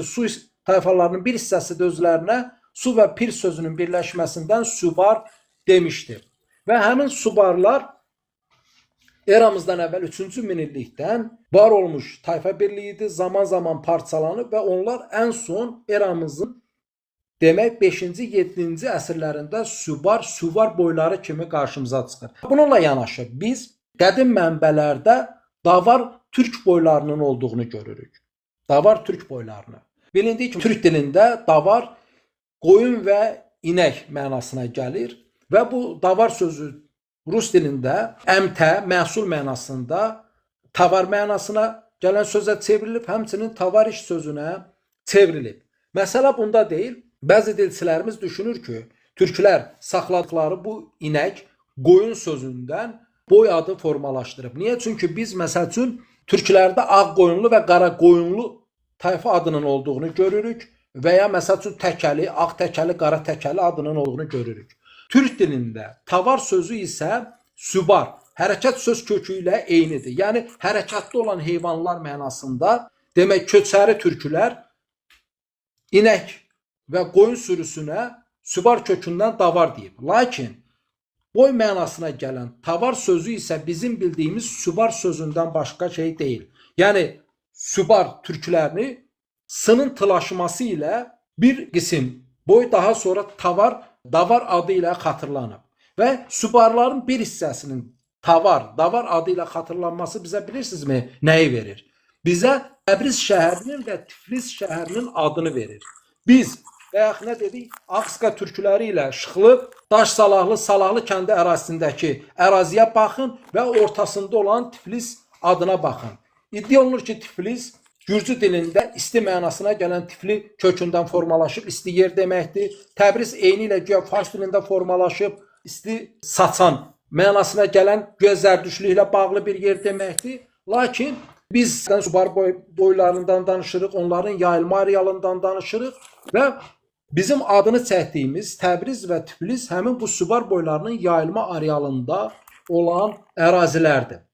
Su tayfalarının bir hissəsi də özlərinə su və pir sözünün birləşməsindən Subar demişdir. Və həmin Subarlar eramızdan əvvəl 3-cü minillikdən var olmuş tayfa birliyidir, zaman zaman parçalanıb və onlar ən son eramızın demək 5-ci, 7-ci əsrlərində Suvar boyları kimi qarşımıza çıxır. Bununla yanaşı biz qədim mənbələrdə davar türk boylarının olduğunu görürük. Davar türk boylarını. Bilindiyi kimi türk dilində davar qoyun və inək mənasına gəlir və bu davar sözü rus dilində əmtə, məhsul mənasında tavar mənasına gələn sözə çevrilib, həmçinin tavariş sözünə çevrilib. Məsələ bunda deyil. Bəzi dilçilərimiz düşünür ki, türklər saxladıkları bu inək qoyun sözündən boy adı formalaşdırıb. Niyə? Çünki biz məsəl üçün türklərdə ağ qoyunlu və qara qoyunlu tayfa adının olduğunu görürük və ya məsəl üçün təkəli, ağ təkəli, qara təkəli adının olduğunu görürük. Türk dilində tavar sözü isə Subar, hərəkət söz kökü ilə eynidir. Yəni hərəkətli olan heyvanlar mənasında, demək köçəri türkülər inək və qoyun sürüsünə Subar kökündən davar deyib. Lakin boy mənasına gələn tavar sözü isə bizim bildiyimiz Subar sözündən başqa şey deyil. Yəni Subar türklərini sının tılaşması ilə bir qisim boy daha sonra davar adı ilə xatırlanıb. Və Subarların bir hissəsinin davar adı ilə xatırlanması bizə bilirsinizmi nəyi verir? Bizə Təbriz şəhərinin və Tiflis şəhərinin adını verir. Biz bayaq nə dedik? Ağska türkləri ilə Şıxlıq, Daş Salahlı kəndi ərazisindəki əraziyə baxın və ortasında olan Tiflis adına baxın. İddia olunur ki, Tiflis Gürcü dilində isti mənasına gələn tifli kökündən formalaşıb, isti yer deməkdir. Təbriz eyni ilə güya fars dilində formalaşıb, isti saçan mənasına gələn güya zərdüştlüklə bağlı bir yer deməkdir. Lakin biz Subar boylarından danışırıq, onların yayılma arealından danışırıq və bizim adını çəkdiyimiz Təbriz və Tiflis həmin bu Subar boylarının yayılma arealında olan ərazilərdir.